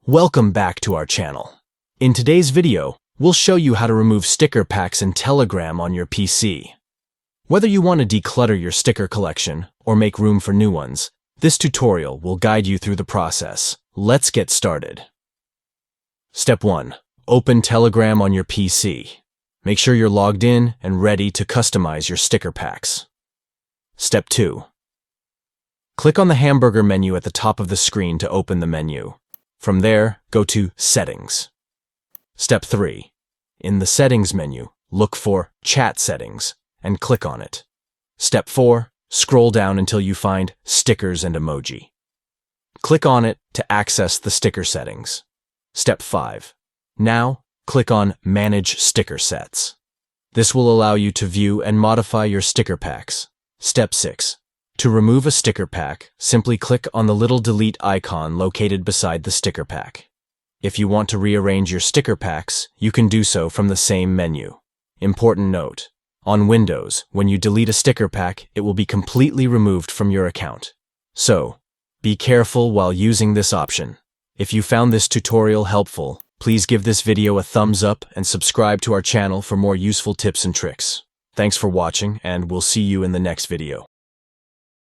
Welcome back to our channel. In today's video, we'll show you how to remove sticker packs in Telegram on your PC. Whether you want to declutter your sticker collection or make room for new ones, this tutorial will guide you through the process. Let's get started. Step 1. Open Telegram on your PC. Make sure you're logged in and ready to customize your sticker packs. Step 2. Click on the hamburger menu at the top of the screen to open the menu. From there, go to Settings. Step 3. In the Settings menu, look for Chat Settings and click on it. Step 4. Scroll down until you find Stickers and Emoji. Click on it to access the sticker settings. Step 5. Now, click on Manage Sticker Sets. This will allow you to view and modify your sticker packs. Step 6. To remove a sticker pack, simply click on the little delete icon located beside the sticker pack. If you want to rearrange your sticker packs, you can do so from the same menu. Important note: on Windows, when you delete a sticker pack, it will be completely removed from your account. So, be careful while using this option. If you found this tutorial helpful, please give this video a thumbs up and subscribe to our channel for more useful tips and tricks. Thanks for watching, and we'll see you in the next video.